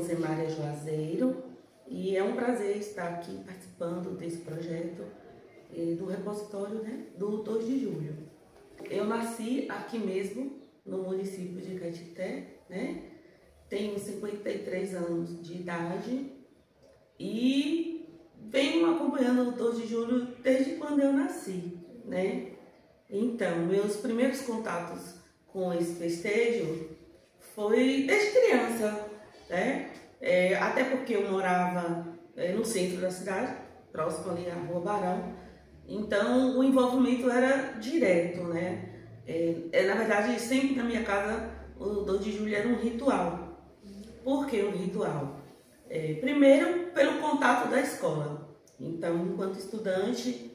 Zemária Juazeiro e é um prazer estar aqui participando desse projeto do repositório, né, do 2 de julho. Eu nasci aqui mesmo, no município de Caetité, né? Tenho 53 anos de idade e venho acompanhando o 2 de julho desde quando eu nasci, né? Então, meus primeiros contatos com esse festejo foi desde criança, né? Até porque eu morava no centro da cidade, próximo ali à Rua Barão, então o envolvimento era direto, né? Na verdade, sempre na minha casa o 2 de julho era um ritual. Por que um ritual? Primeiro, pelo contato da escola. Então, enquanto estudante,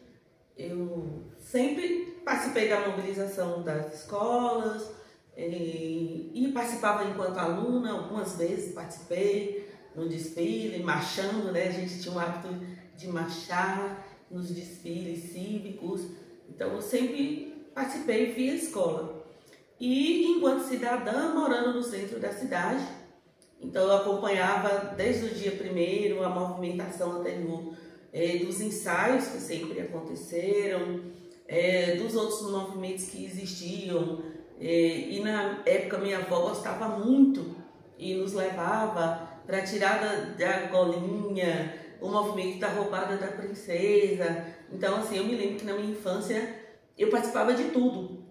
eu sempre participei da mobilização das escolas e participava enquanto aluna, algumas vezes participei no desfile, marchando, né? A gente tinha o hábito de marchar nos desfiles cívicos, então eu sempre participei via escola. E enquanto cidadã, morando no centro da cidade, então eu acompanhava desde o dia primeiro a movimentação anterior dos ensaios que sempre aconteceram, dos outros movimentos que existiam, e na época minha avó gostava muito e nos levava para a tirada da golinha, o movimento da roubada da princesa. Então assim, eu me lembro que na minha infância eu participava de tudo.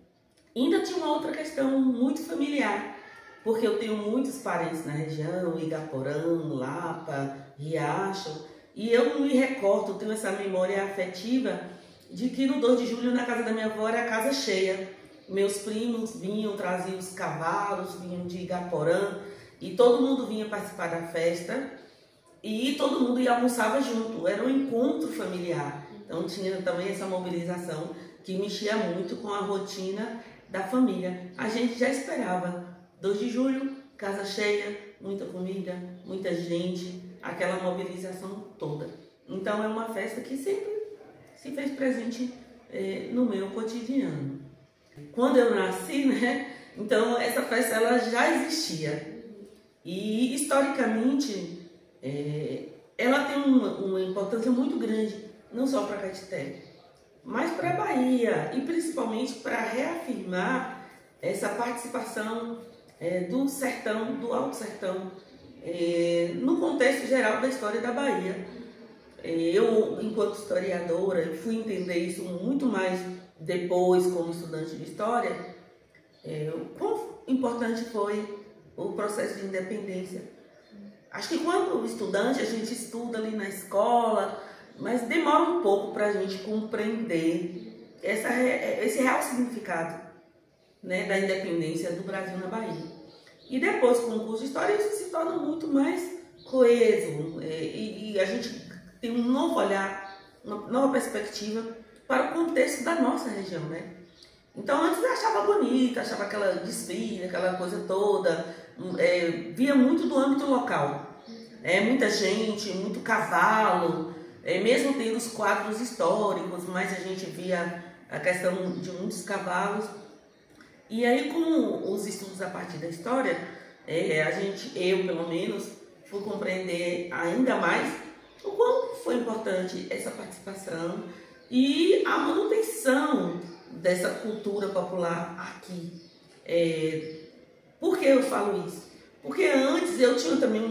E ainda tinha uma outra questão muito familiar, porque eu tenho muitos parentes na região, Igaporã, Lapa, Riacho, e eu me recordo, tenho essa memória afetiva de que no 2 de julho na casa da minha avó era a casa cheia. Meus primos vinham, traziam os cavalos, vinham de Igaporã, e todo mundo vinha participar da festa, e todo mundo ia almoçava junto, era um encontro familiar. Então tinha também essa mobilização que mexia muito com a rotina da família. A gente já esperava 2 de julho, casa cheia, muita comida, muita gente, aquela mobilização toda. Então é uma festa que sempre se fez presente no meu cotidiano. Quando eu nasci, né, então essa festa ela já existia. E historicamente ela tem uma importância muito grande, não só para Caetité, mas para a Bahia, e principalmente para reafirmar essa participação do sertão, do Alto Sertão, no contexto geral da história da Bahia. Eu, enquanto historiadora, fui entender isso muito mais depois como estudante de história, quão importante foi o processo de independência. Acho que quando estudante a gente estuda ali na escola, mas demora um pouco para a gente compreender esse real significado, né, da independência do Brasil na Bahia. E depois, com o curso de História, isso se torna muito mais coeso e a gente tem um novo olhar, uma nova perspectiva para o contexto da nossa região, né? Então, antes eu achava bonita, achava aquela desfile, aquela coisa toda, via muito do âmbito local. Muita gente, muito cavalo, mesmo tendo os quadros históricos, mas a gente via a questão de muitos cavalos. E aí, com os estudos a partir da história, eu pelo menos, fui compreender ainda mais o quão foi importante essa participação e a manutenção dessa cultura popular aqui. Por que eu falo isso? Porque antes eu tinha também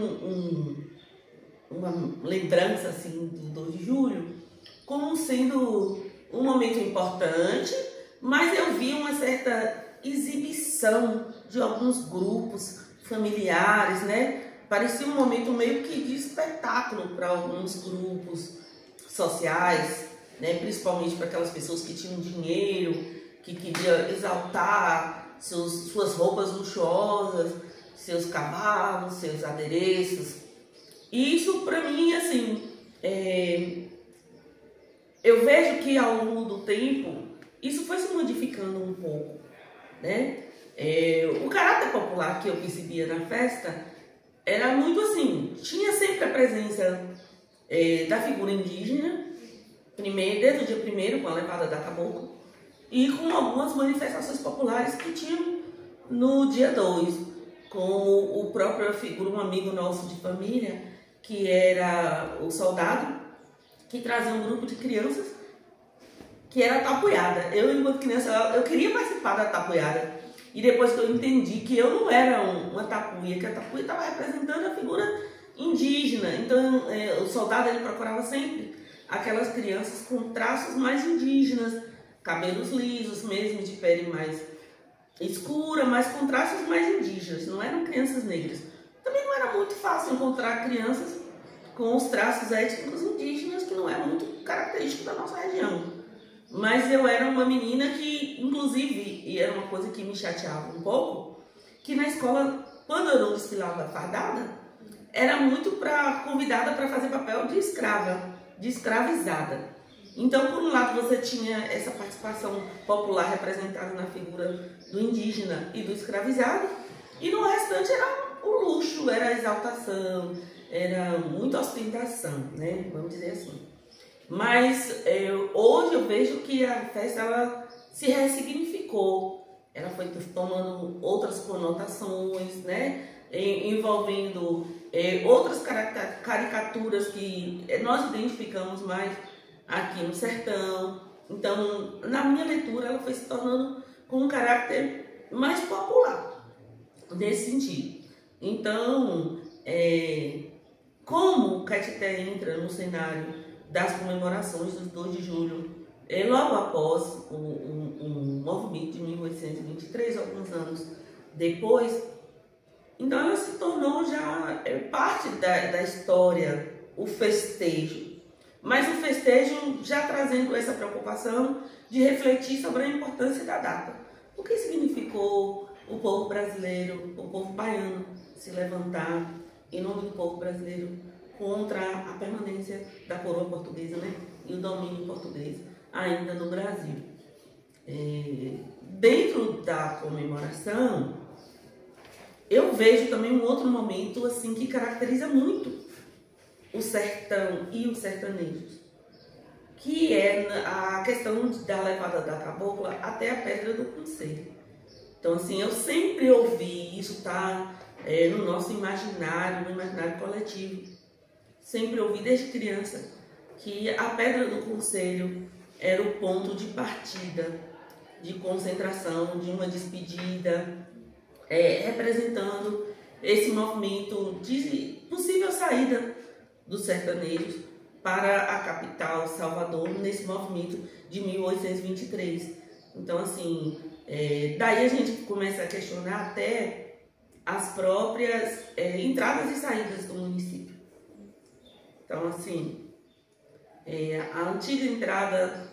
uma lembrança assim, do 2 de julho como sendo um momento importante, mas eu vi uma certa exibição de alguns grupos familiares, né? Parecia um momento meio que de espetáculo para alguns grupos sociais, né? Principalmente para aquelas pessoas que tinham dinheiro, que queriam exaltar suas roupas luxuosas, seus cavalos, seus adereços. E isso para mim, assim, eu vejo que ao longo do tempo isso foi se modificando um pouco, né? O caráter popular que eu percebia na festa era muito assim, tinha sempre a presença da figura indígena, desde o dia primeiro, com a levada da cabocla, e com algumas manifestações populares que tinham no dia 2, como o próprio figura, um amigo nosso de família, que era o soldado, que trazia um grupo de crianças, que era a tapuiada. Eu, enquanto criança, eu queria participar da tapuiada. E depois que eu entendi que eu não era uma tapuia, que a tapuia estava representando a figura indígena. Então, o soldado, ele procurava sempre aquelas crianças com traços mais indígenas, cabelos lisos mesmo, de pele mais escura, mas com traços mais indígenas, não eram crianças negras. Também não era muito fácil encontrar crianças com os traços étnicos indígenas, que não é muito característico da nossa região. Mas eu era uma menina que, inclusive, e era uma coisa que me chateava um pouco, que na escola, quando eu não desfilava fardada, era muito convidada para fazer papel de escrava, de escravizada. Então, por um lado, você tinha essa participação popular representada na figura do indígena e do escravizado, e no restante era o luxo, era a exaltação, era muita ostentação, né? Vamos dizer assim. Mas hoje eu vejo que a festa ela se ressignificou, ela foi tomando outras conotações, né? Envolvendo outras caricaturas que nós identificamos mais aqui no sertão. Então, na minha leitura, ela foi se tornando com um caráter mais popular, nesse sentido. Então, como o Caetité entra no cenário das comemorações dos 2 de julho, logo após o movimento de 1823, alguns anos depois, então ela se tornou já parte da história, o festejo. Mas o festejo já trazendo essa preocupação de refletir sobre a importância da data. O que significou o povo brasileiro, o povo baiano, se levantar em nome do povo brasileiro contra a permanência da coroa portuguesa, né? E o domínio português ainda no Brasil. Dentro da comemoração, eu vejo também um outro momento assim que caracteriza muito o sertão e os sertanejos, que é a questão da levada da cabocla até a Pedra do Conselho. Então, assim, eu sempre ouvi, isso está no nosso imaginário, no imaginário coletivo, sempre ouvi desde criança que a Pedra do Conselho era o ponto de partida, de concentração, de uma despedida, representando esse movimento de possível saída dos sertanejos para a capital, Salvador, nesse movimento de 1823. Então, assim, daí a gente começa a questionar até as próprias entradas e saídas do município. Então, assim, a antiga entrada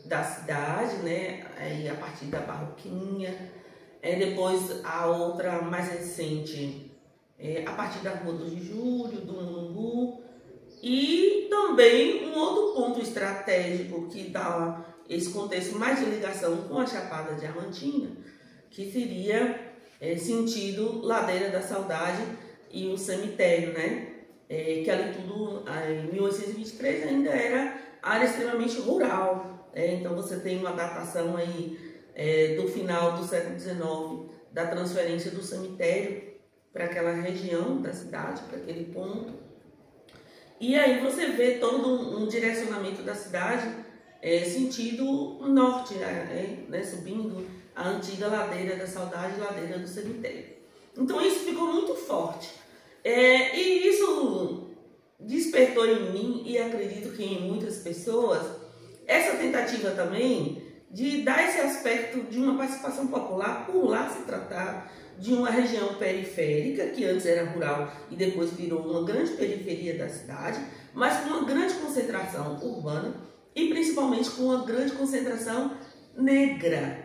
da cidade, né, a partir da Barroquinha, depois a outra mais recente, a partir da Rua 2 de Julho, do Mulungu, e também um outro ponto estratégico que dá esse contexto mais de ligação com a Chapada Diamantina, que seria sentido Ladeira da Saudade e o cemitério, né? Que ali tudo, em 1823, ainda era área extremamente rural. Então você tem uma datação aí do final do século XIX, da transferência do cemitério para aquela região da cidade, para aquele ponto. E aí você vê todo um direcionamento da cidade sentido norte, né, subindo a antiga Ladeira da Saudade, Ladeira do Cemitério. Então isso ficou muito forte. E isso despertou em mim, e acredito que em muitas pessoas, essa tentativa também de dar esse aspecto de uma participação popular, por lá se tratar de uma região periférica, que antes era rural e depois virou uma grande periferia da cidade, mas com uma grande concentração urbana e principalmente com uma grande concentração negra,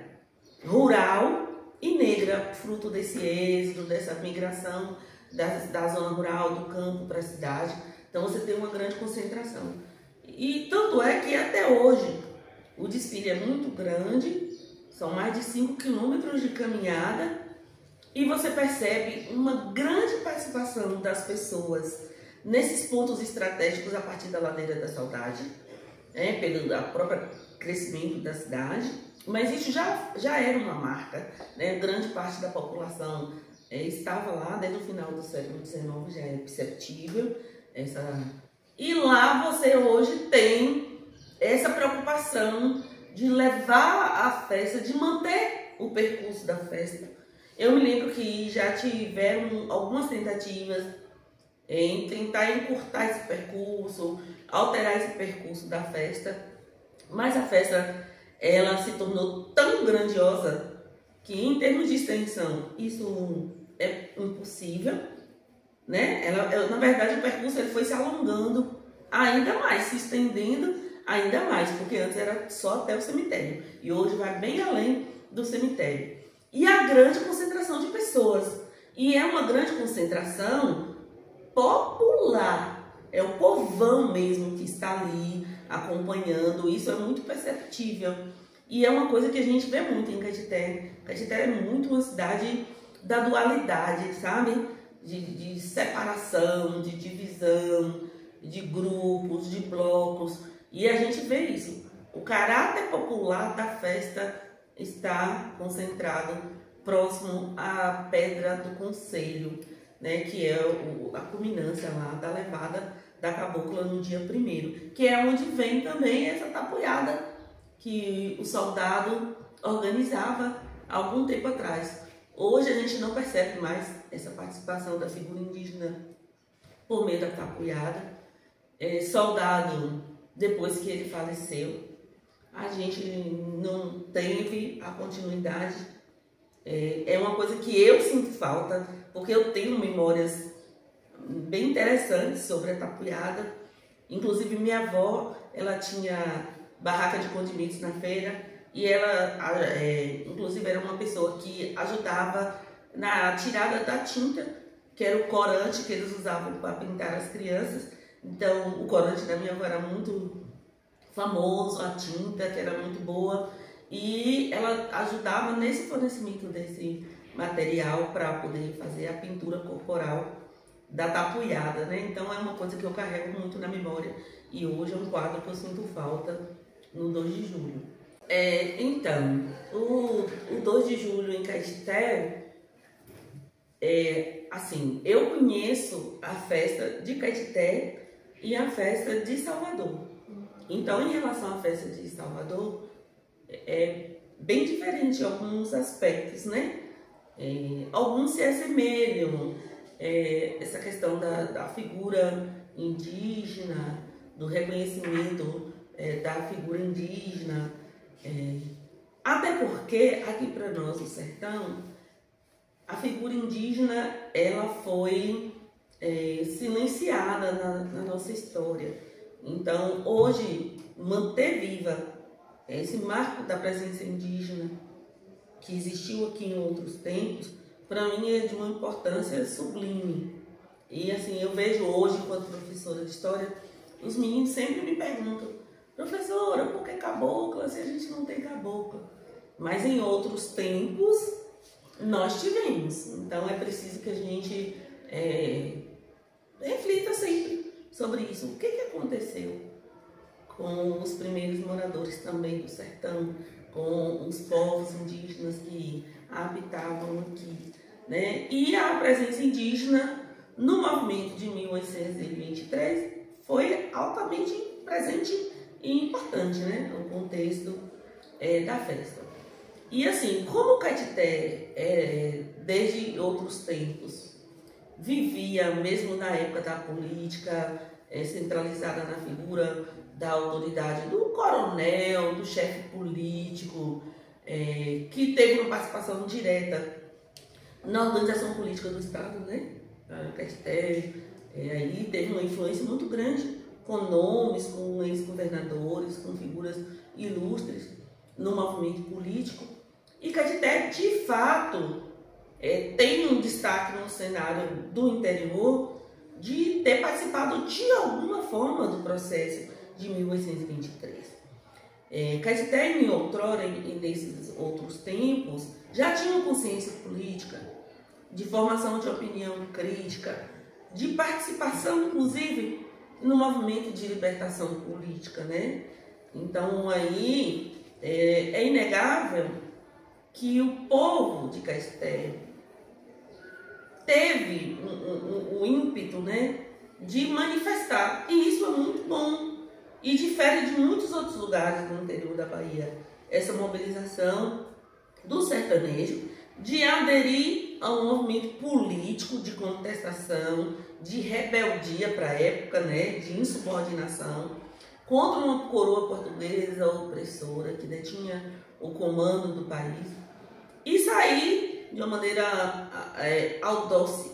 rural e negra, fruto desse êxodo, dessa migração da zona rural, do campo para a cidade. Então você tem uma grande concentração. E tanto é que até hoje o desfile é muito grande, são mais de 5 quilômetros de caminhada, e você percebe uma grande participação das pessoas nesses pontos estratégicos a partir da Ladeira da Saudade, pelo próprio crescimento da cidade, mas isso já era uma marca, né? Grande parte da população estava lá desde o final do século XIX, já é perceptível e lá você hoje tem essa preocupação de levar a festa, de manter o percurso da festa. Eu me lembro que já tiveram algumas tentativas em tentar encurtar esse percurso, alterar esse percurso da festa, mas a festa ela se tornou tão grandiosa que, em termos de extensão, isso é impossível, né? Na verdade, o percurso ele foi se alongando ainda mais, se estendendo ainda mais, porque antes era só até o cemitério e hoje vai bem além do cemitério. E a grande concentração de pessoas, e é uma grande concentração popular, é o povão mesmo que está ali acompanhando, isso é muito perceptível. E é uma coisa que a gente vê muito em Caetité. Caetité é muito uma cidade da dualidade, sabe? De separação, de divisão, de grupos, de blocos. E a gente vê isso. O caráter popular da festa está concentrado próximo à Pedra do Conselho, né? Que é a culminância lá da levada da cabocla no dia 1º, que é onde vem também essa tapuiada que o soldado organizava há algum tempo atrás. Hoje a gente não percebe mais essa participação da figura indígena por meio da tapuiada. Soldado, depois que ele faleceu, a gente não teve a continuidade. É uma coisa que eu sinto falta, porque eu tenho memórias bem interessantes sobre a tapuiada. Inclusive minha avó, ela tinha barraca de condimentos na feira e ela, inclusive, era uma pessoa que ajudava na tirada da tinta, que era o corante que eles usavam para pintar as crianças. Então, o corante da minha avó era muito famoso, a tinta, que era muito boa, e ela ajudava nesse fornecimento desse material para poder fazer a pintura corporal da tapuiada, né? Então, é uma coisa que eu carrego muito na memória e hoje é um quadro que eu sinto falta no 2 de julho. Então, o 2 de julho em Caetité, assim, eu conheço a festa de Caetité e a festa de Salvador. Então, em relação à festa de Salvador, é bem diferente em alguns aspectos, né? Alguns se assemelham, essa questão da figura indígena, do reconhecimento da figura indígena, até porque aqui para nós no sertão a figura indígena ela foi silenciada na nossa história. Então hoje manter viva esse marco da presença indígena que existiu aqui em outros tempos, para mim é de uma importância sublime. E assim, eu vejo hoje, enquanto professora de história, os meninos sempre me perguntam: professora, por que cabocla se a gente não tem cabocla? Mas em outros tempos nós tivemos. Então é preciso que a gente reflita sempre sobre isso. O que aconteceu com os primeiros moradores também do sertão, com os povos indígenas que habitavam aqui, né? E a presença indígena no movimento de 1823 foi altamente presente e importante, né, no contexto da festa. E assim, como o Caetité, desde outros tempos, vivia, mesmo na época da política, centralizada na figura da autoridade do coronel, do chefe político, que teve uma participação direta na organização política do Estado, né? A Caetité aí teve uma influência muito grande, com nomes, com ex-governadores, com figuras ilustres no movimento político. E Caetité, de fato, tem um destaque no cenário do interior de ter participado de alguma forma do processo de 1823. Caetité, em outrora, e nesses outros tempos, já tinha uma consciência política, de formação de opinião crítica, de participação, inclusive, no movimento de libertação política, né? Então, aí, é inegável que o povo de Caetité teve um ímpeto, né, de manifestar. E isso é muito bom e difere de muitos outros lugares do interior da Bahia. Essa mobilização do sertanejo de aderir a um movimento político de contestação, de rebeldia para a época, né, de insubordinação, contra uma coroa portuguesa opressora que detinha o comando do país, e sair de uma maneira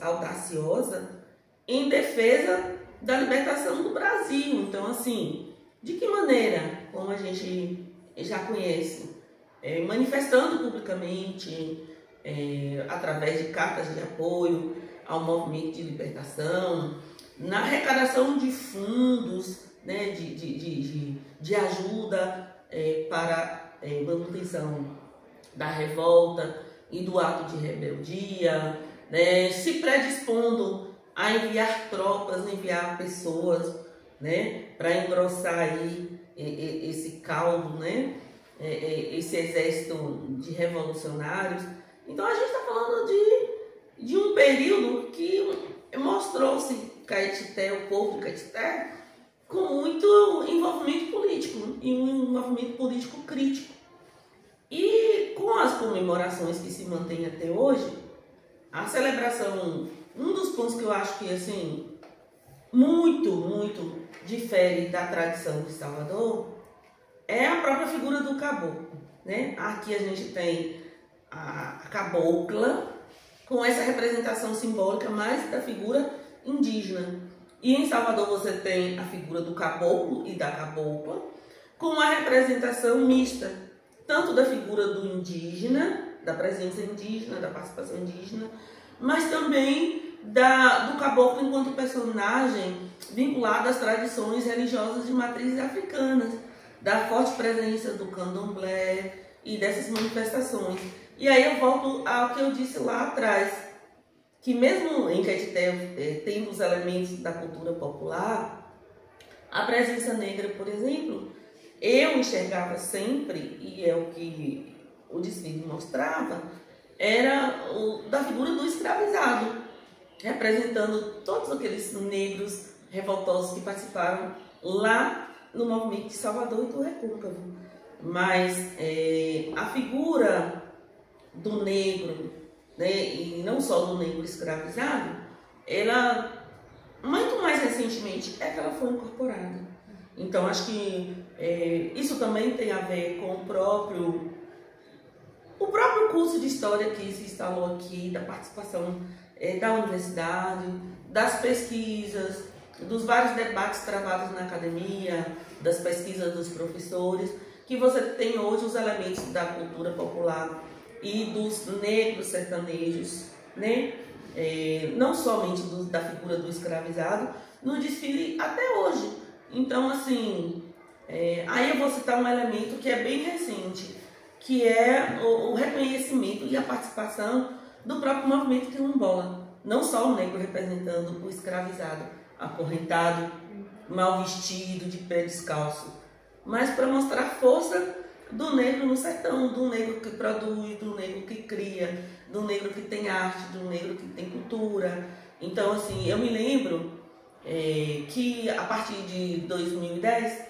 audaciosa em defesa da libertação do Brasil. Então, assim, de que maneira? Como a gente já conhece, manifestando publicamente, através de cartas de apoio ao movimento de libertação, na arrecadação de fundos, né, de ajuda para manutenção da revolta e do ato de rebeldia, né, se predispondo a enviar tropas, enviar pessoas, né, para engrossar aí esse caldo, né, esse exército de revolucionários. Então a gente está falando de um período que mostrou-se Caetité, o povo de Caetité, com muito envolvimento político, e um envolvimento político crítico. E com as comemorações que se mantêm até hoje, a celebração, um dos pontos que eu acho que assim muito difere da tradição de Salvador é a própria figura do caboclo, né? Aqui a gente tem a cabocla com essa representação simbólica mais da figura indígena. E em Salvador você tem a figura do caboclo e da cabocla com uma representação mista, tanto da figura do indígena, da presença indígena, da participação indígena, mas também do caboclo enquanto personagem vinculado às tradições religiosas de matrizes africanas, da forte presença do candomblé e dessas manifestações. E aí eu volto ao que eu disse lá atrás, que mesmo em Caetité, tendo os elementos da cultura popular, a presença negra, por exemplo, eu enxergava sempre, e é o que o desfile mostrava, era da figura do escravizado, representando todos aqueles negros revoltosos que participaram lá no movimento de Salvador e do Recôncavo. Mas a figura do negro, né, e não só do negro escravizado, ela, muito mais recentemente, é que ela foi incorporada. Então, acho que isso também tem a ver com o próprio curso de história que se instalou aqui, da participação da universidade, das pesquisas, dos vários debates travados na academia, das pesquisas dos professores, que você tem hoje os elementos da cultura popular e dos negros sertanejos, né? Não somente da figura do escravizado, no desfile até hoje. Então, assim, aí eu vou citar um elemento que é bem recente, que é o reconhecimento e a participação do próprio movimento quilombola. Não só o negro representando o escravizado, acorrentado, mal vestido, de pé descalço, mas para mostrar a força do negro no sertão, do negro que produz, do negro que cria, do negro que tem arte, do negro que tem cultura. Então, assim, eu me lembro que a partir de 2010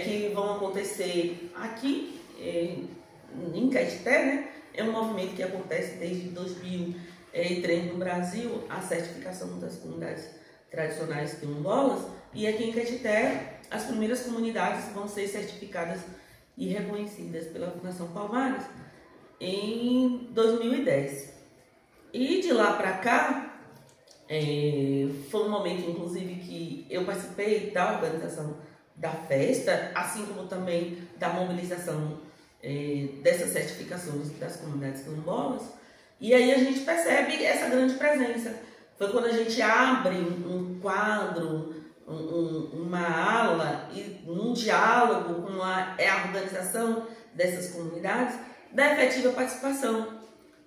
que vão acontecer aqui em Caetité, né? É um movimento que acontece desde 2003 no Brasil, a certificação das comunidades tradicionais quilombolas, e aqui em Caetité as primeiras comunidades vão ser certificadas e reconhecidas pela Fundação Palmares em 2010. E de lá para cá, foi um momento, inclusive, que eu participei da organização da festa, assim como também da mobilização dessas certificações das comunidades quilombolas. E aí a gente percebe essa grande presença. Foi quando a gente abre um quadro, uma ala, e num diálogo com a organização dessas comunidades, da efetiva participação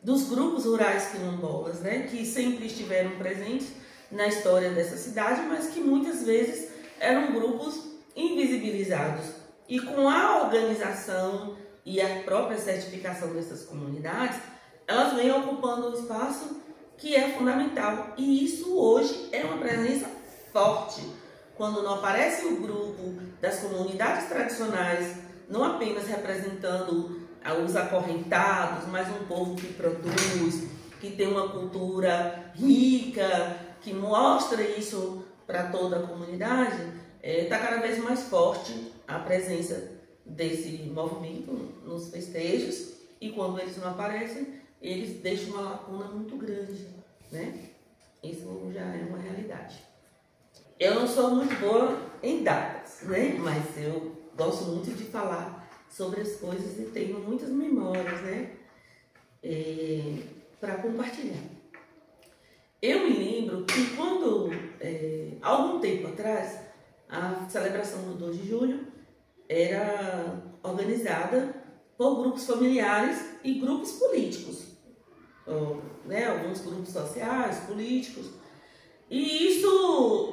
dos grupos rurais quilombolas, né, que sempre estiveram presentes na história dessa cidade, mas que muitas vezes eram grupos invisibilizados. E com a organização e a própria certificação dessas comunidades, elas vêm ocupando o espaço que é fundamental. E isso hoje é uma presença forte. Quando não aparece o grupo das comunidades tradicionais, não apenas representando os acorrentados, mas um povo que produz, que tem uma cultura rica, que mostra isso para toda a comunidade, está cada vez mais forte a presença desse movimento nos festejos, e quando eles não aparecem, eles deixam uma lacuna muito grande, né? Isso já é uma realidade. Eu não sou muito boa em datas, né? Mas eu gosto muito de falar sobre as coisas e tenho muitas memórias, né? Para compartilhar. Eu me lembro que quando, algum tempo atrás, a celebração do 2 de julho era organizada por grupos familiares e grupos políticos, né? Alguns grupos sociais, políticos, e isso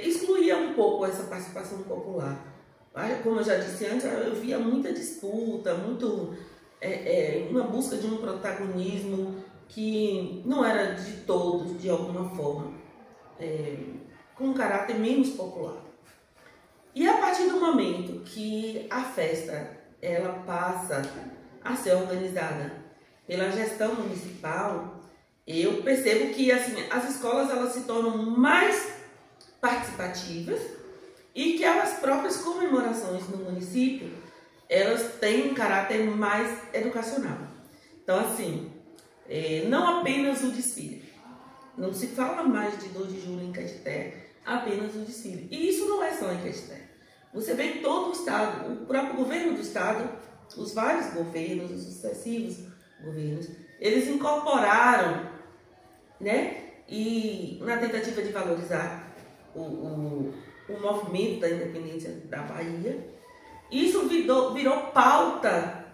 excluía um pouco essa participação popular. Como eu já disse antes, eu via muita disputa, uma busca de um protagonismo que não era de todos, de alguma forma, com um caráter menos popular. E a partir do momento que a festa ela passa a ser organizada pela gestão municipal, eu percebo que assim, as escolas elas se tornam mais participativas e que as próprias comemorações no município elas têm um caráter mais educacional. Então assim, não apenas o desfile, não se fala mais de 2 de julho em Caetité, apenas o desfile. E isso não é só em Caetité. Você vê em todo o estado, o próprio governo do estado, os vários governos, os sucessivos governos, eles incorporaram, né? E na tentativa de valorizar o movimento da independência da Bahia, isso virou pauta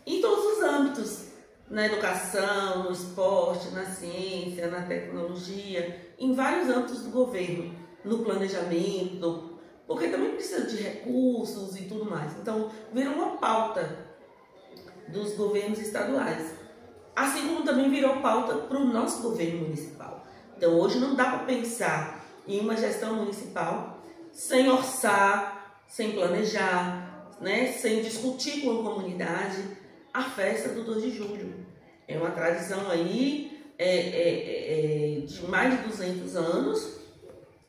em todos os âmbitos, na educação, no esporte, na ciência, na tecnologia, em vários âmbitos do governo, no planejamento, porque também precisa de recursos e tudo mais. Então, virou uma pauta dos governos estaduais, assim como também virou pauta para o nosso governo municipal. Então, hoje não dá para pensar em uma gestão municipal sem orçar, sem planejar, né, sem discutir com a comunidade a festa do 2 de julho. É uma tradição aí de mais de 200 anos,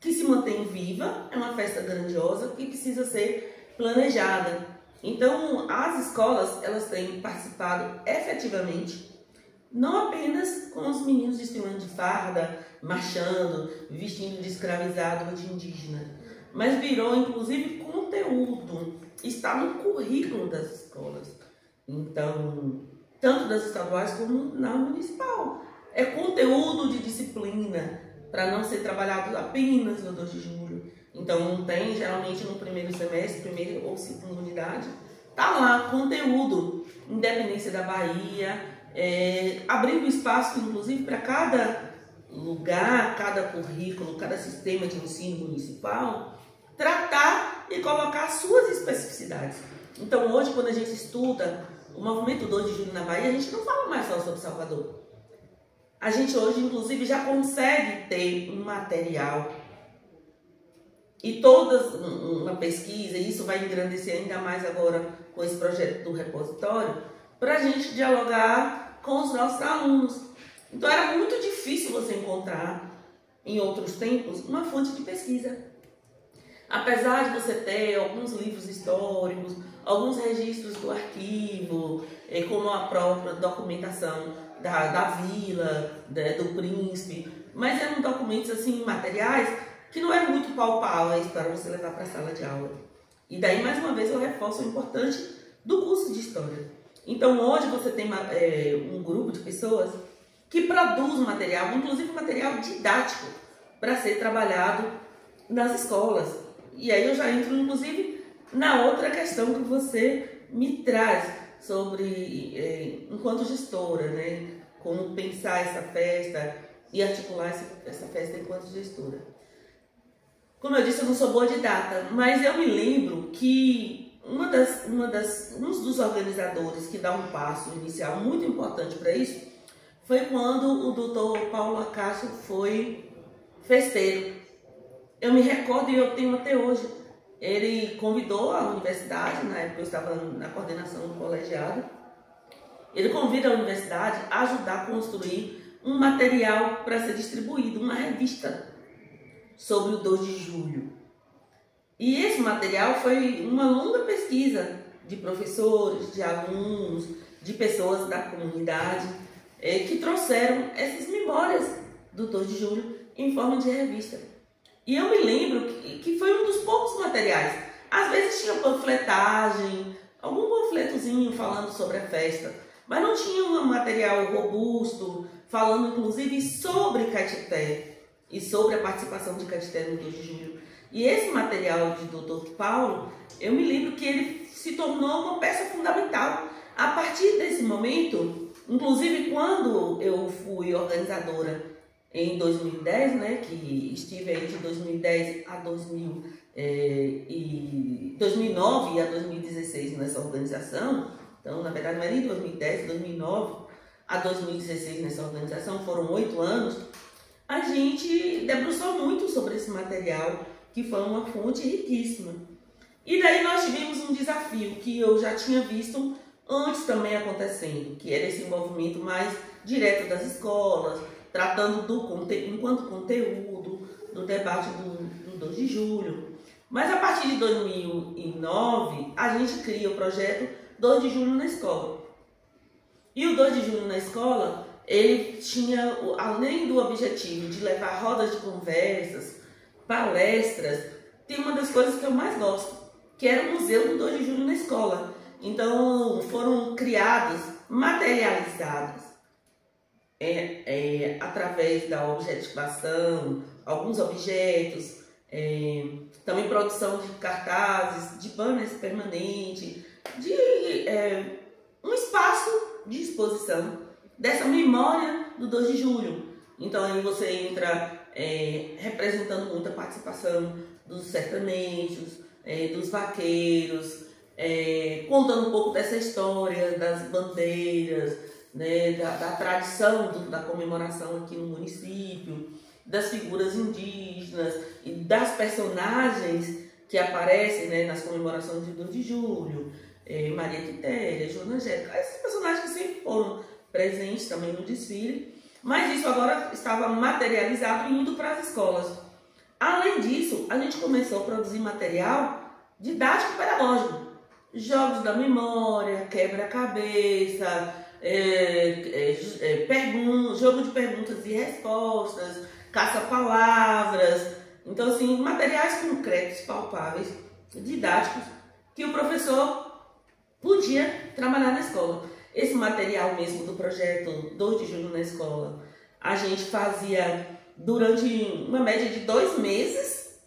que se mantém viva, é uma festa grandiosa que precisa ser planejada. Então, as escolas, elas têm participado efetivamente, não apenas com os meninos desfilando de farda, marchando, vestindo de escravizado ou de indígena, mas virou, inclusive, conteúdo, está no currículo das escolas. Então, tanto das estaduais como na municipal. É conteúdo de disciplina, para não ser trabalhado apenas no 2 de julho. Então, tem geralmente no primeiro semestre, primeira ou segunda unidade, tá lá, conteúdo, independência da Bahia, abrindo espaço, inclusive, para cada lugar, cada currículo, cada sistema de ensino municipal, tratar e colocar suas especificidades. Então, hoje, quando a gente estuda o movimento 2 de julho na Bahia, a gente não fala mais só sobre Salvador. A gente hoje, inclusive, já consegue ter um material e toda uma pesquisa, e isso vai engrandecer ainda mais agora com esse projeto do repositório, para a gente dialogar com os nossos alunos. Então, era muito difícil você encontrar, em outros tempos, uma fonte de pesquisa. Apesar de você ter alguns livros históricos, alguns registros do arquivo, como a própria documentação da vila, do príncipe, mas eram documentos assim, materiais, que não eram muito palpáveis para você levar para a sala de aula. E daí, mais uma vez, eu reforço o importante do curso de História. Então, hoje você tem um grupo de pessoas que produz material, inclusive material didático, para ser trabalhado nas escolas. E aí eu já entro, inclusive, na outra questão que você me traz sobre, enquanto gestora, né? Como pensar essa festa e articular essa festa enquanto gestora. Como eu disse, eu não sou boa de data, mas eu me lembro que um dos organizadores que dá um passo inicial muito importante para isso foi quando o doutor Paulo Acácio foi festeiro. Eu me recordo e eu tenho até hoje. Ele convidou a universidade, na época eu estava na coordenação do colegiado, ele convida a universidade a ajudar a construir um material para ser distribuído, uma revista sobre o 2 de julho. E esse material foi uma longa pesquisa de professores, de alunos, de pessoas da comunidade, que trouxeram essas memórias do 2 de julho em forma de revista. E eu me lembro que foi um dos poucos materiais. Às vezes tinha panfletagem, algum panfletozinho falando sobre a festa, mas não tinha um material robusto, falando inclusive sobre Caetité e sobre a participação de Caetité no 2 de julho. E esse material de Dr. Paulo, eu me lembro que ele se tornou uma peça fundamental. A partir desse momento, inclusive quando eu fui organizadora em 2010, né, que estive aí de 2010 a 2009 a 2016 nessa organização, então na verdade não era em 2010, 2009 a 2016 nessa organização, foram 8 anos, a gente debruçou muito sobre esse material, que foi uma fonte riquíssima. E daí nós tivemos um desafio que eu já tinha visto antes também acontecendo, que era esse envolvimento mais direto das escolas, tratando enquanto conteúdo do debate do 2 de julho. Mas a partir de 2009, a gente cria o projeto 2 de julho na escola. E o 2 de julho na escola, ele tinha, além do objetivo de levar rodas de conversas, palestras, tem uma das coisas que eu mais gosto, que era o Museu do 2 de julho na escola. Então, foram criados, materializados, através da objetivação, alguns objetos, também produção de cartazes, de banners permanentes, de um espaço de exposição dessa memória do 2 de julho. Então aí você entra representando muito a participação dos sertanejos, dos vaqueiros, contando um pouco dessa história das bandeiras, né, da tradição da comemoração aqui no município, das figuras indígenas e das personagens que aparecem, né, nas comemorações de 2 de julho, Maria Quitéria, Joana Angélica, esses personagens que sempre foram presentes também no desfile, mas isso agora estava materializado e indo para as escolas. Além disso, a gente começou a produzir material didático pedagógico, jogos da memória, quebra-cabeça, jogo de perguntas e respostas, caça-palavras. Então, assim, materiais concretos, palpáveis, didáticos, que o professor podia trabalhar na escola. Esse material mesmo do projeto 2 de julho na escola, a gente fazia durante uma média de 2 meses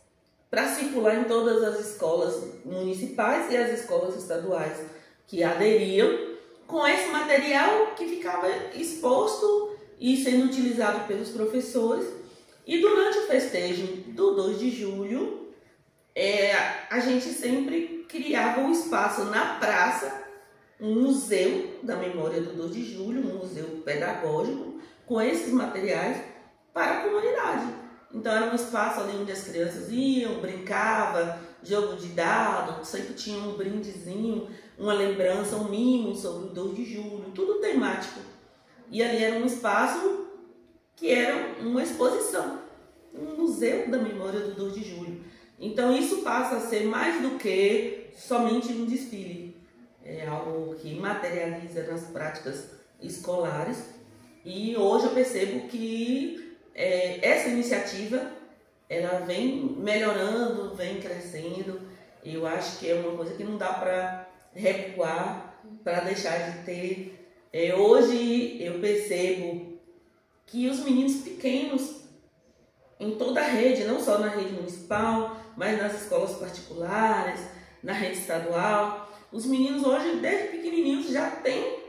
para circular em todas as escolas municipais e as escolas estaduais que aderiam, com esse material que ficava exposto e sendo utilizado pelos professores. E durante o festejo do 2 de julho, a gente sempre criava um espaço na praça, um museu da memória do 2 de julho, um museu pedagógico, com esses materiais para a comunidade. Então era um espaço ali onde as crianças iam, brincavam, jogo de dado, sempre tinha um brindezinho, uma lembrança, um mimo sobre o 2 de julho, tudo temático. E ali era um espaço que era uma exposição, um museu da memória do 2 de julho. Então isso passa a ser mais do que somente um desfile. É algo que materializa nas práticas escolares. E hoje eu percebo que essa iniciativa ela vem melhorando, vem crescendo. Eu acho que é uma coisa que não dá para recuar, para deixar de ter. Hoje eu percebo que os meninos pequenos, em toda a rede, não só na rede municipal, mas nas escolas particulares, na rede estadual, os meninos hoje, desde pequenininhos, já têm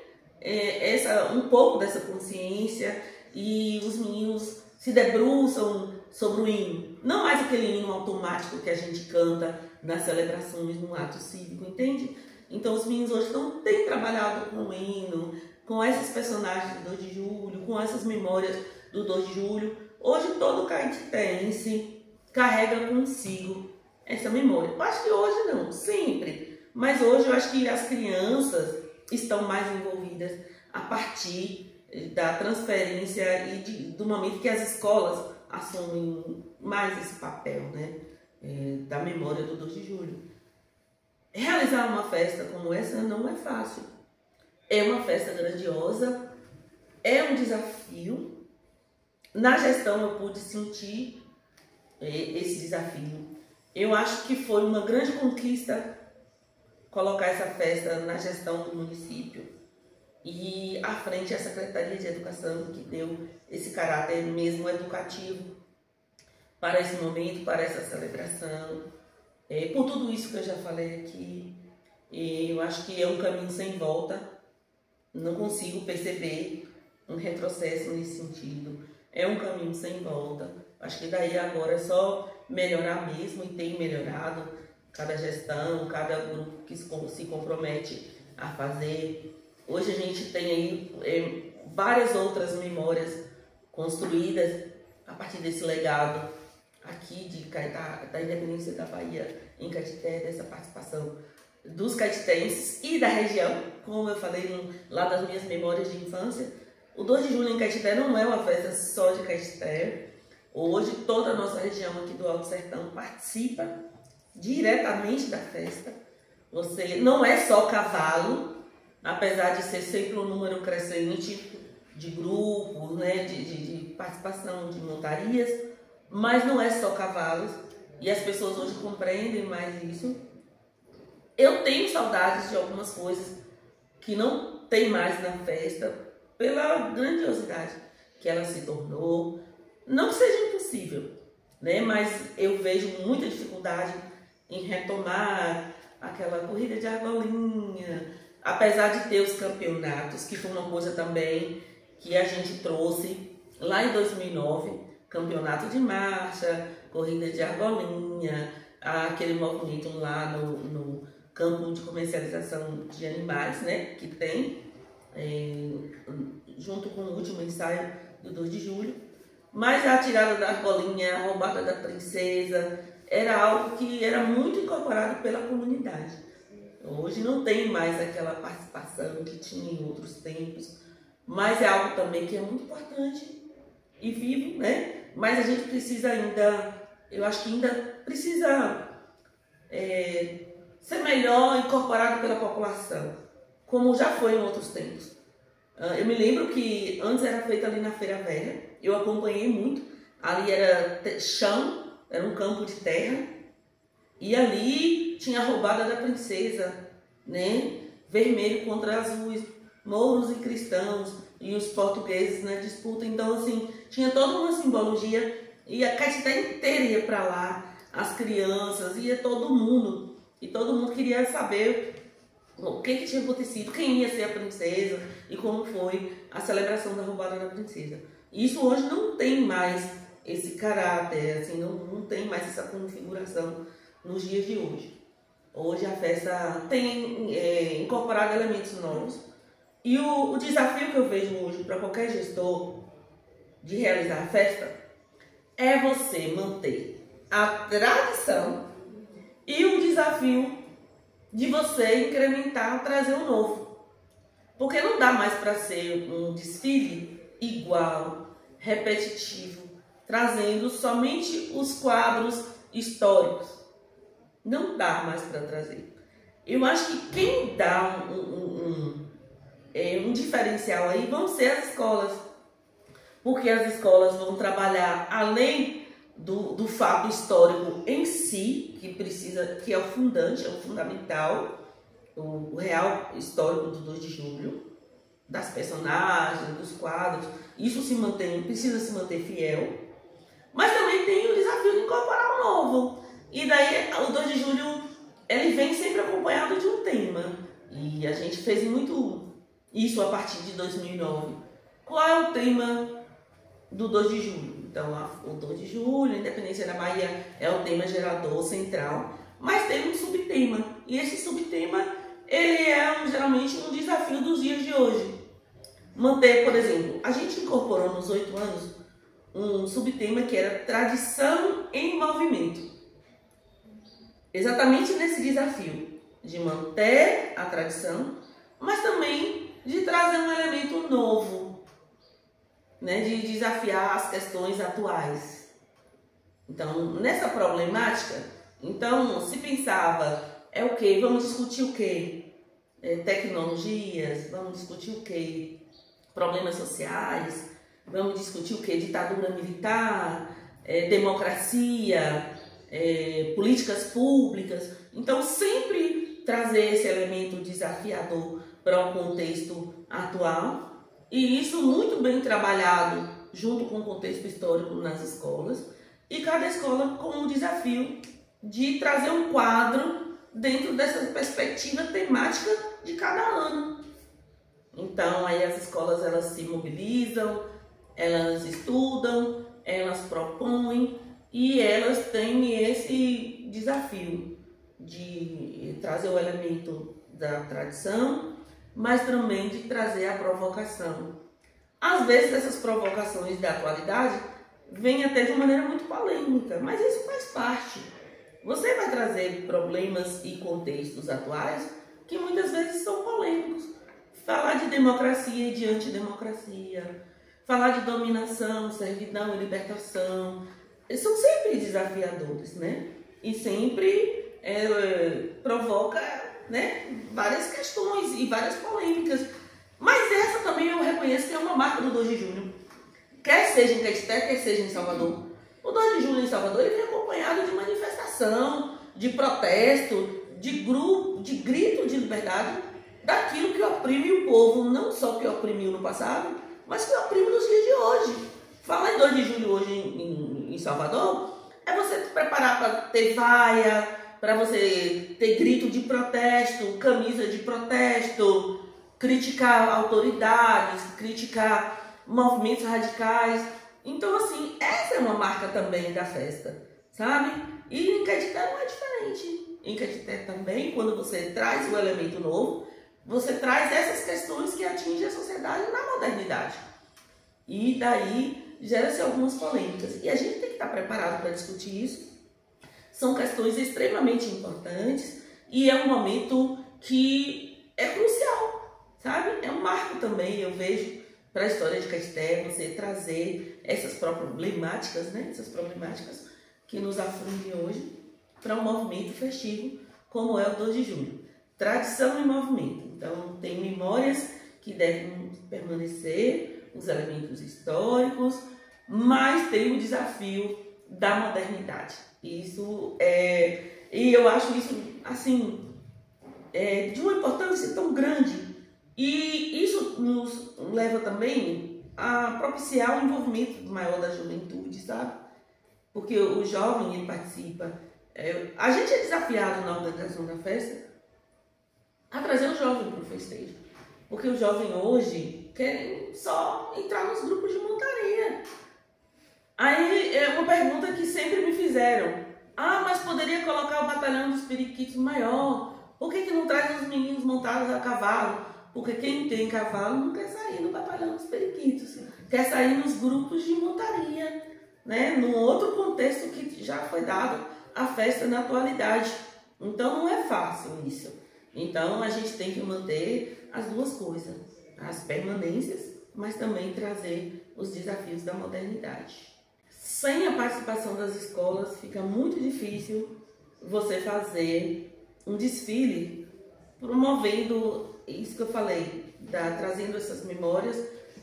um pouco dessa consciência, e os meninos se debruçam sobre o hino. Não mais aquele hino automático que a gente canta nas celebrações, no ato cívico, entende? Então os meninos hoje não têm trabalhado com o hino, com esses personagens do 2 de julho, com essas memórias do 2 de julho. Hoje todo caetitense carrega consigo essa memória. Eu acho que hoje não, sempre. Mas hoje eu acho que as crianças estão mais envolvidas a partir da transferência e do momento que as escolas assumem mais esse papel, né, da memória do 2 de julho. Realizar uma festa como essa não é fácil. É uma festa grandiosa, é um desafio. Na gestão eu pude sentir esse desafio. Eu acho que foi uma grande conquista colocar essa festa na gestão do município e à frente a Secretaria de Educação, que deu esse caráter mesmo educativo para esse momento, para essa celebração. Por tudo isso que eu já falei aqui, eu acho que é um caminho sem volta. Não consigo perceber um retrocesso nesse sentido. É um caminho sem volta. Acho que daí agora é só melhorar mesmo, e tem melhorado. Cada gestão, cada grupo que se compromete a fazer. Hoje a gente tem aí várias outras memórias construídas a partir desse legado aqui da independência da Bahia em Caetité, dessa participação dos caetitenses e da região. Como eu falei lá das minhas memórias de infância, o 2 de julho em Caetité não é uma festa só de Caetité. Hoje toda a nossa região aqui do Alto Sertão participa diretamente da festa. Você não é só cavalo, apesar de ser sempre um número crescente de grupos, né, de participação de montarias, mas não é só cavalos, e as pessoas hoje compreendem mais isso. Eu tenho saudades de algumas coisas que não tem mais na festa, pela grandiosidade que ela se tornou. Não que seja impossível, né, mas eu vejo muita dificuldade em retomar aquela corrida de argolinha, apesar de ter os campeonatos, que foi uma coisa também que a gente trouxe lá em 2009, campeonato de marcha, corrida de argolinha, aquele movimento lá no campo de comercialização de animais, né, que tem, junto com o último ensaio do 2 de julho. Mas a tirada da argolinha, a roubada da princesa, era algo que era muito incorporado pela comunidade. Hoje não tem mais aquela participação que tinha em outros tempos, mas é algo também que é muito importante e vivo, né? Mas a gente precisa ainda, eu acho que ainda precisa ser melhor incorporado pela população, como já foi em outros tempos. Eu me lembro que antes era feita ali na Feira Velha, eu acompanhei muito, ali era chão, era um campo de terra, e ali tinha a roubada da princesa, né? Vermelho contra azuis, mouros e cristãos, e os portugueses na disputa. Então, assim, tinha toda uma simbologia, e a Caetité inteira ia para lá, as crianças, ia todo mundo, e todo mundo queria saber o que tinha acontecido, quem ia ser a princesa e como foi a celebração da roubada da princesa. Isso hoje não tem mais esse caráter, assim, não tem mais essa configuração nos dias de hoje. Hoje a festa tem incorporado elementos novos, e o desafio que eu vejo hoje para qualquer gestor de realizar a festa é você manter a tradição e o desafio de você incrementar, trazer o novo. Porque não dá mais para ser um desfile igual, repetitivo, trazendo somente os quadros históricos. Não dá mais para trazer. Eu acho que quem dá um diferencial aí vão ser as escolas. Porque as escolas vão trabalhar além do fato histórico em si, que é o fundante, é o fundamental, o real histórico do 2 de julho, das personagens, dos quadros. Isso precisa se manter fiel. Mas também tem o desafio de incorporar o novo. E daí o 2 de julho ele vem sempre acompanhado de um tema. E a gente fez muito isso a partir de 2009. Qual é o tema do 2 de julho? Então, o 2 de julho, a independência da Bahia é o tema gerador central, mas tem um subtema. E esse subtema, ele é geralmente um desafio dos dias de hoje. manter, por exemplo, a gente incorporou nos 8 anos um subtema que era tradição em movimento. Exatamente nesse desafio de manter a tradição, mas também de trazer um elemento novo, né, de desafiar as questões atuais. Então, nessa problemática, então se pensava, o quê? Vamos discutir o quê? Tecnologias, vamos discutir o quê? Problemas sociais, vamos discutir o quê? Ditadura militar, democracia, políticas públicas. Então, sempre trazer esse elemento desafiador para o contexto atual, e isso muito bem trabalhado junto com o contexto histórico nas escolas, e cada escola com um desafio de trazer um quadro dentro dessa perspectiva temática de cada ano. Então, aí as escolas elas se mobilizam, elas estudam, elas propõem e elas têm esse desafio de trazer o elemento da tradição, mas também de trazer a provocação. Às vezes essas provocações da atualidade vêm até de maneira muito polêmica, mas isso faz parte. Você vai trazer problemas e contextos atuais que muitas vezes são polêmicos. Falar de democracia e de antidemocracia, falar de dominação, servidão e libertação, são sempre desafiadores, né? E sempre provoca, né, várias questões e várias polêmicas. Mas essa também eu reconheço que é uma marca do 2 de julho. Quer seja em Caetité, quer seja em Salvador. O 2 de julho em Salvador ele vem acompanhado de manifestação, de protesto, de grupo, de grito de liberdade daquilo que oprime o povo, não só que oprimiu no passado, mas que oprime nos dias de hoje. Falar em 2 de julho hoje em Salvador é você se preparar para ter vaia, para você ter grito de protesto, camisa de protesto, criticar autoridades, criticar movimentos radicais. Então, assim, essa é uma marca também da festa, sabe? E em Caetité não é diferente. Em Caetité também, quando você traz o elemento novo, você traz essas questões que atingem a sociedade na modernidade. E daí gera-se algumas polêmicas. E a gente tem que estar preparado para discutir isso. São questões extremamente importantes e é um momento que é crucial, sabe? É um marco também, eu vejo, para a história de Caetité, você trazer essas problemáticas, né? Essas problemáticas que nos afligem hoje para um movimento festivo como é o 2 de julho. Tradição e movimento. Então, tem memórias que devem permanecer, os elementos históricos, mas tem o desafio da modernidade. Isso e eu acho isso, assim, de uma importância tão grande. E isso nos leva também a propiciar o envolvimento maior da juventude, sabe? Porque o jovem, ele participa. A gente é desafiado na organização da festa a trazer o jovem para o festejo. Porque o jovem hoje quer só entrar nos grupos de montaria. Aí é uma pergunta que sempre me fizeram. Ah, mas poderia colocar o batalhão dos periquitos maior. Por que não traz os meninos montados a cavalo? Porque quem tem cavalo não quer sair no batalhão dos periquitos. Quer sair nos grupos de montaria, né? Num outro contexto que já foi dado à festa na atualidade. Então não é fácil isso. Então a gente tem que manter as duas coisas. As permanências, mas também trazer os desafios da modernidade. Sem a participação das escolas, fica muito difícil você fazer um desfile promovendo isso que eu falei, trazendo essas memórias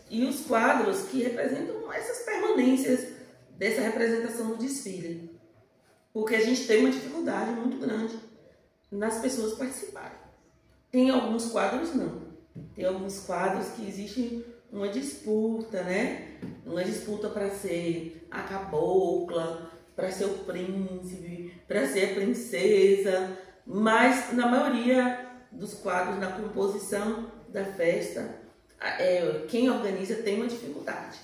e os quadros que representam essas permanências dessa representação do desfile. Porque a gente tem uma dificuldade muito grande nas pessoas participarem. Tem alguns quadros não. Tem alguns quadros que existe uma disputa, né? Uma disputa para ser a cabocla, para ser o príncipe, para ser a princesa, mas na maioria dos quadros, na composição da festa, quem organiza tem uma dificuldade.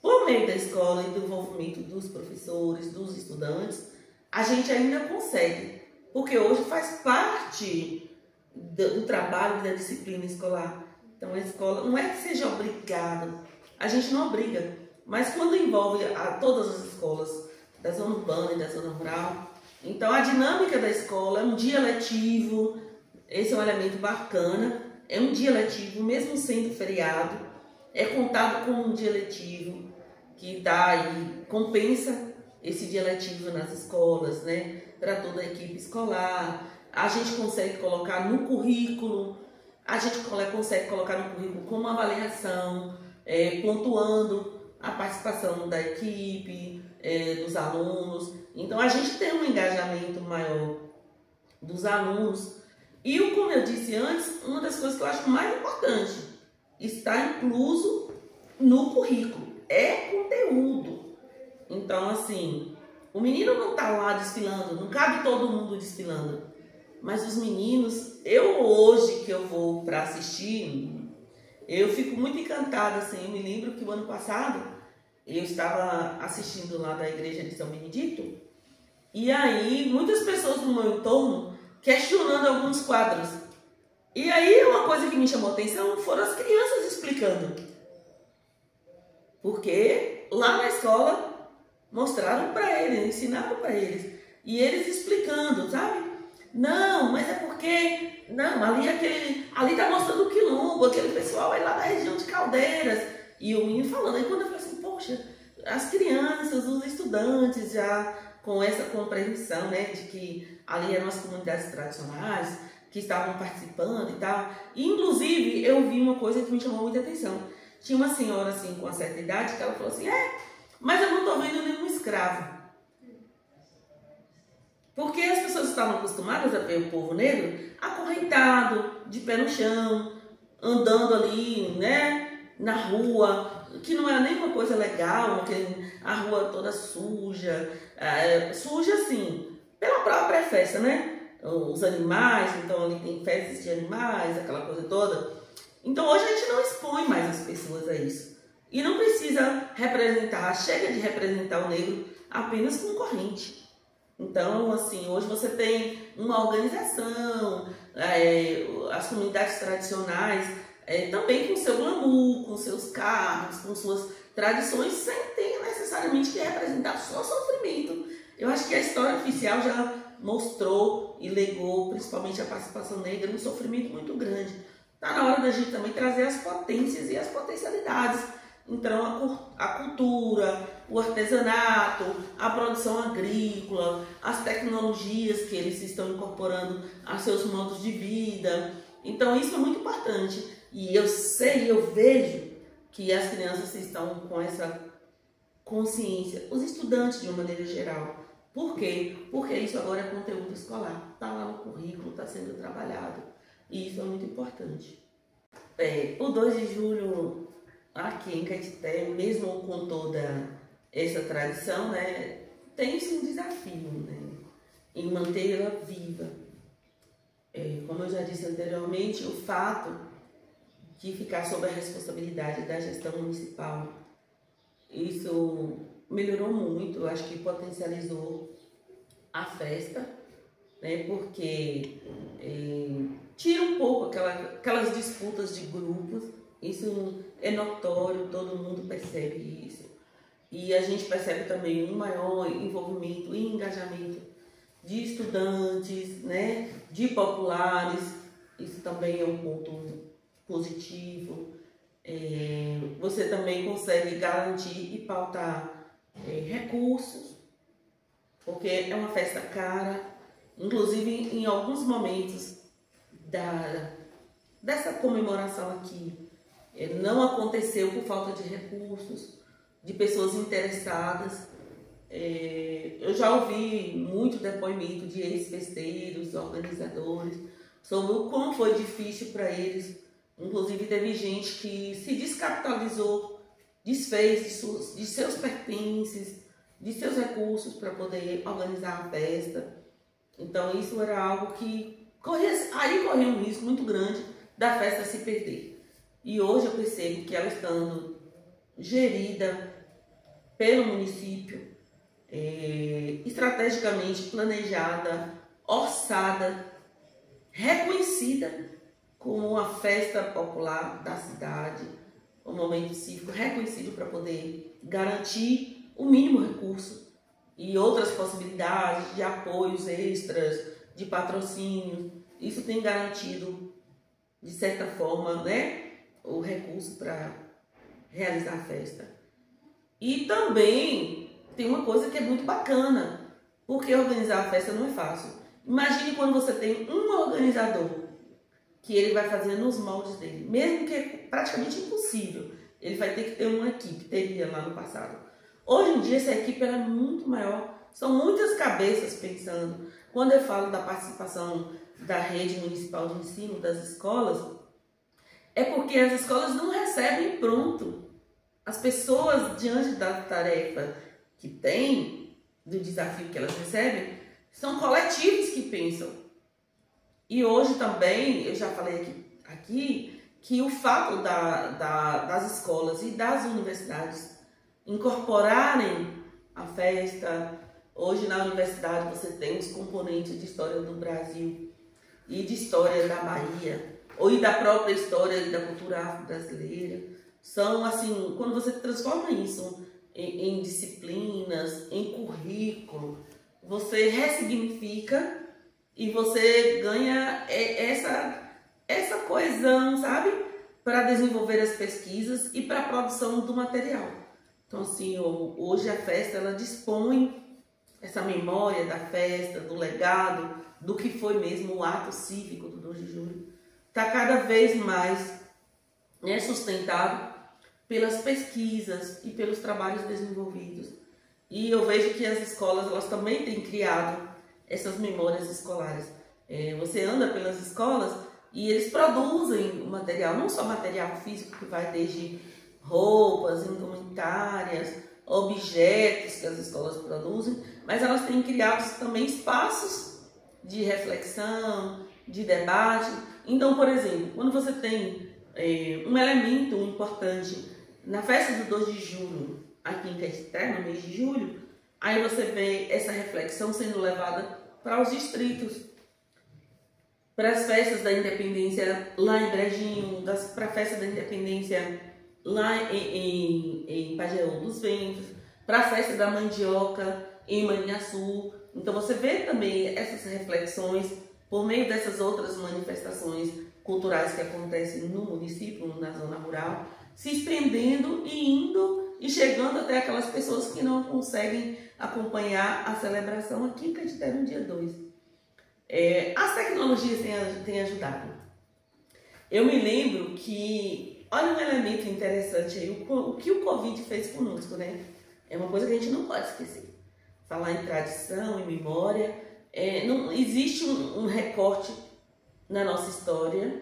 Por meio da escola e do envolvimento dos professores, dos estudantes, a gente ainda consegue, porque hoje faz parte do trabalho da disciplina escolar. Então a escola, não é que seja obrigado, a gente não obriga, mas quando envolve todas as escolas da zona urbana e da zona rural, então a dinâmica da escola é um dia letivo, esse é um elemento bacana, é um dia letivo, mesmo sendo feriado, é contado como um dia letivo, que dá aí, compensa esse dia letivo nas escolas, né, para toda a equipe escolar. A gente consegue colocar no currículo, a gente consegue colocar no currículo como avaliação, pontuando a participação da equipe, dos alunos. Então a gente tem um engajamento maior dos alunos. E como eu disse antes, uma das coisas que eu acho mais importante, está incluso no currículo, é conteúdo. Então assim, o menino não está lá desfilando, não cabe todo mundo desfilando, mas os meninos, hoje que eu vou para assistir, eu fico muito encantada, assim, eu me lembro que o ano passado eu estava assistindo lá da igreja de São Benedito, e aí muitas pessoas no meu entorno questionando alguns quadros. E aí uma coisa que me chamou a atenção foram as crianças explicando. Porque lá na escola mostraram para eles, ensinaram para eles. E eles explicando, sabe? Não, mas é porque... Não, ali tá mostrando o quilombo, aquele pessoal é lá da região de Caldeiras. E o menino falando. Aí quando eu falei assim, poxa, as crianças, os estudantes já com essa compreensão, né, de que ali eram as comunidades tradicionais, que estavam participando e tal. E, inclusive, eu vi uma coisa que me chamou muita atenção. Tinha uma senhora, assim, com uma certa idade, que ela falou assim, mas eu não estou vendo nenhum escravo. Porque as pessoas estavam acostumadas a ver o povo negro acorrentado, de pé no chão, andando ali, né, na rua, que não era nem uma coisa legal, a rua toda suja, suja assim, pela própria festa, né? Os animais, então ali tem festas de animais, aquela coisa toda. Então hoje a gente não expõe mais as pessoas a isso. E não precisa representar, chega de representar o negro apenas com corrente. Então, assim, hoje você tem uma organização, as comunidades tradicionais, também com seu glamour, com seus carros, com suas tradições, sem ter necessariamente que representar só sofrimento. Eu acho que a história oficial já mostrou e legou, principalmente a participação negra, um sofrimento muito grande. Está na hora da gente também trazer as potências e as potencialidades. Então, a cultura, o artesanato, a produção agrícola, as tecnologias que eles estão incorporando a seus modos de vida. Então, isso é muito importante. E eu vejo que as crianças estão com essa consciência, os estudantes de uma maneira geral. Por quê? Porque isso agora é conteúdo escolar, está lá no currículo, está sendo trabalhado. E isso é muito importante. O 2 de julho, aqui em Caetité, mesmo com toda essa tradição, né, tem-se um desafio, né, em mantê-la viva. Como eu já disse anteriormente, o fato de ficar sob a responsabilidade da gestão municipal, isso melhorou muito, eu acho que potencializou a festa, né, porque tira um pouco aquelas disputas de grupos. Isso é notório, todo mundo percebe isso. E a gente percebe também um maior envolvimento e engajamento de estudantes, né, de populares. Isso também é um ponto positivo. Você também consegue garantir e pautar recursos, porque é uma festa cara. Inclusive, em alguns momentos dessa comemoração aqui, não aconteceu por falta de recursos, de pessoas interessadas. Eu já ouvi muito depoimento de ex-festeiros, organizadores, sobre o quão foi difícil para eles. Inclusive teve gente que se descapitalizou, desfez de seus pertences, de seus recursos para poder organizar a festa. Então isso era algo que corria um risco muito grande da festa se perder. E hoje eu percebo que ela estando gerida pelo município, estrategicamente planejada, orçada, reconhecida como uma festa popular da cidade, um momento cívico reconhecido para poder garantir o mínimo recurso e outras possibilidades de apoios extras, de patrocínio. Isso tem garantido, de certa forma, né, o recurso para realizar a festa. E também tem uma coisa que é muito bacana, porque organizar a festa não é fácil. Imagine quando você tem um organizador que ele vai fazer nos moldes dele, mesmo que é praticamente impossível, ele vai ter que ter uma equipe, teria lá no passado. Hoje em dia essa equipe é muito maior, são muitas cabeças pensando. Quando eu falo da participação da rede municipal de ensino, das escolas, é porque as escolas não recebem pronto. As pessoas, diante da tarefa que têm, do desafio que elas recebem, são coletivos que pensam. E hoje também, eu já falei aqui que o fato das escolas e das universidades incorporarem a festa, hoje na universidade você tem os componentes de história do Brasil e de história da Bahia, ou e da própria história e da cultura afro-brasileira. São assim, quando você transforma isso em disciplinas, em currículo, você ressignifica e você ganha essa coesão, sabe? Para desenvolver as pesquisas e para a produção do material. Então, assim, hoje a festa, ela dispõe essa memória da festa, do legado, do que foi mesmo o ato cívico do 2 de julho. Está cada vez mais, né, sustentado pelas pesquisas e pelos trabalhos desenvolvidos. E eu vejo que as escolas, elas também têm criado essas memórias escolares. Você anda pelas escolas e eles produzem o material, não só material físico, que vai desde roupas, indumentárias, objetos que as escolas produzem, mas elas têm criado também espaços de reflexão, de debate. Então, por exemplo, quando você tem um elemento importante na festa do 2 de julho, aqui em Caetité, no mês de julho, aí você vê essa reflexão sendo levada para os distritos, para as festas da independência lá em Brejinho, para a festa da independência lá em Pajeú dos Ventos, para a festa da mandioca em Maniaçu. Então você vê também essas reflexões por meio dessas outras manifestações culturais que acontecem no município, na zona rural, se estendendo e indo e chegando até aquelas pessoas que não conseguem acompanhar a celebração aqui em Caetité no dia 2. As tecnologias têm ajudado. Eu me lembro que, olha um elemento interessante aí, o que o Covid fez conosco, né? É uma coisa que a gente não pode esquecer. Falar em tradição, em memória, não existe um recorte na nossa história,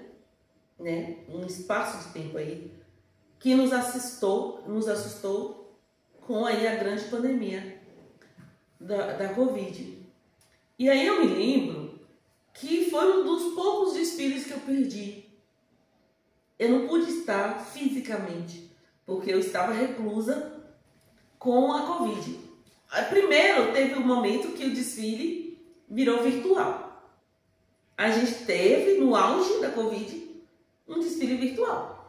né? Um espaço de tempo aí que nos assustou com aí a grande pandemia da Covid. E aí eu me lembro que foi um dos poucos desfiles que eu perdi. Eu não pude estar fisicamente, porque eu estava reclusa com a Covid. Primeiro teve um momento que o desfile virou virtual. A gente teve, no auge da Covid, um desfile virtual.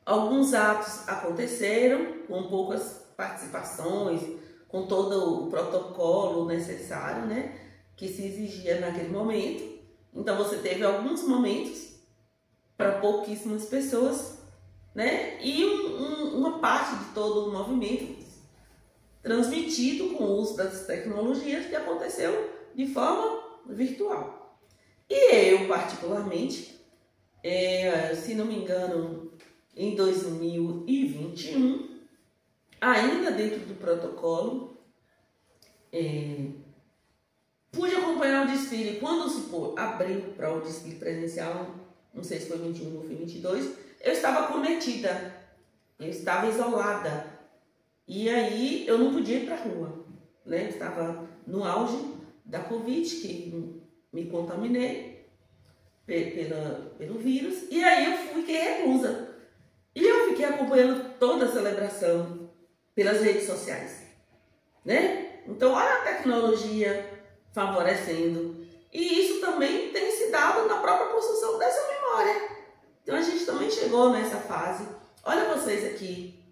Alguns atos aconteceram com poucas participações, com todo o protocolo necessário, né, que se exigia naquele momento. Então você teve alguns momentos para pouquíssimas pessoas, né, e uma parte de todo o movimento transmitido com o uso das tecnologias que aconteceu de forma virtual. E eu, particularmente, se não me engano, em 2021, ainda dentro do protocolo, pude acompanhar o desfile. Quando abriu para o desfile presencial, não sei se foi 21 ou foi 22, eu estava cometida, eu estava isolada. E aí eu não podia ir para a rua, né? Eu estava no auge da Covid, que me contaminei pelo vírus, e aí eu fiquei reclusa. E eu fiquei acompanhando toda a celebração pelas redes sociais, né? Então, olha a tecnologia favorecendo. E isso também tem se dado na própria construção dessa memória, Então a gente também chegou nessa fase. Olha vocês aqui,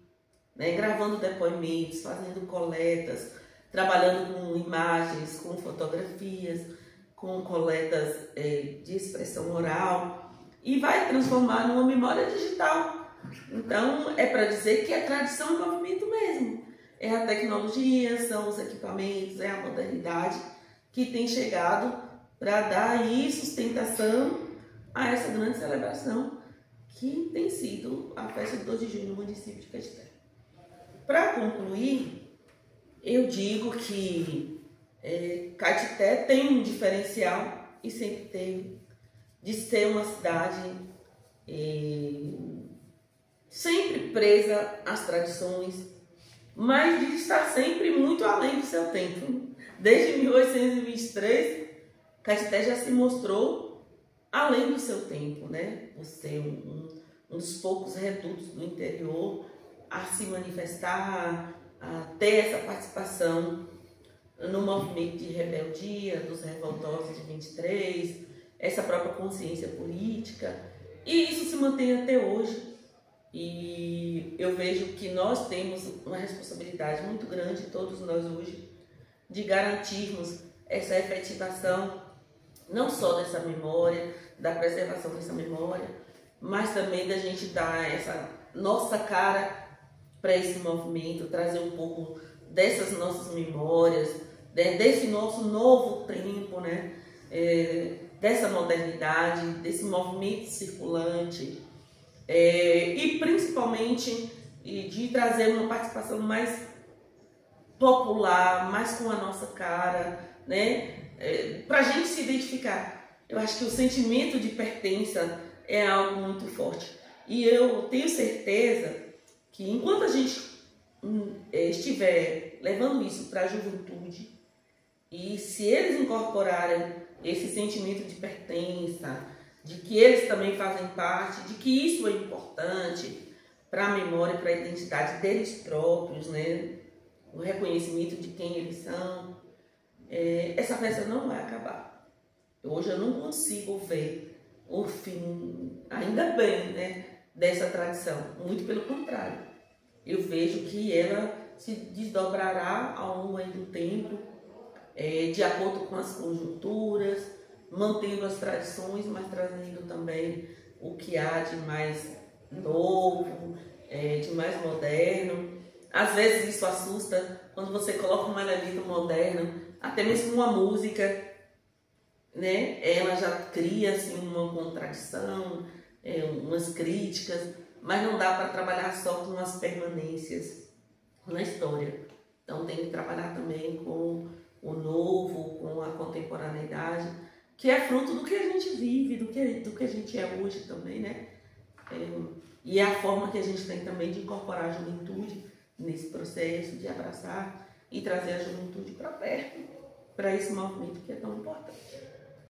né, gravando depoimentos, fazendo coletas, trabalhando com imagens, com fotografias, com coletas de expressão oral, e vai transformar numa memória digital. Então é para dizer que é tradição e movimento mesmo. É a tecnologia, são os equipamentos, é a modernidade que tem chegado para dar aí sustentação a essa grande celebração que tem sido a festa do 2 de junho no município de Caetité. Para concluir, eu digo que Caetité tem um diferencial, e sempre teve, de ser uma cidade sempre presa às tradições, mas de estar sempre muito além do seu tempo. Desde 1823, Caetité já se mostrou além do seu tempo, né? Por ser um dos poucos redutos do interior a se manifestar, a ter essa participação no movimento de rebeldia dos revoltosos de 23, essa própria consciência política, e isso se mantém até hoje. E eu vejo que nós temos uma responsabilidade muito grande, todos nós hoje, de garantirmos essa efetivação, não só dessa memória, da preservação dessa memória, mas também da gente dar essa nossa cara para esse movimento, trazer um pouco dessas nossas memórias, desse nosso novo tempo, né? Dessa modernidade, desse movimento circulante, e principalmente de trazer uma participação mais popular, mais com a nossa cara, né? Para a gente se identificar. Eu acho que o sentimento de pertença é algo muito forte. E eu tenho certeza que enquanto a gente estiver levando isso para a juventude, e se eles incorporarem esse sentimento de pertença, de que eles também fazem parte, de que isso é importante para a memória, para a identidade deles próprios, né? O reconhecimento de quem eles são, essa festa não vai acabar. Hoje eu não consigo ver o fim, ainda bem, né, dessa tradição. Muito pelo contrário. Eu vejo que ela se desdobrará ao longo do tempo, de acordo com as conjunturas, mantendo as tradições, mas trazendo também o que há de mais novo, de mais moderno. Às vezes isso assusta quando você coloca um elemento moderno, até mesmo uma música, né? Ela já cria assim, uma contradição, umas críticas, mas não dá para trabalhar só com as permanências na história. Então tem que trabalhar também com o novo, com a contemporaneidade, que é fruto do que a gente vive, do que a gente é hoje também, né? E é a forma que a gente tem também de incorporar a juventude nesse processo, de abraçar e trazer a juventude para perto, para esse movimento que é tão importante.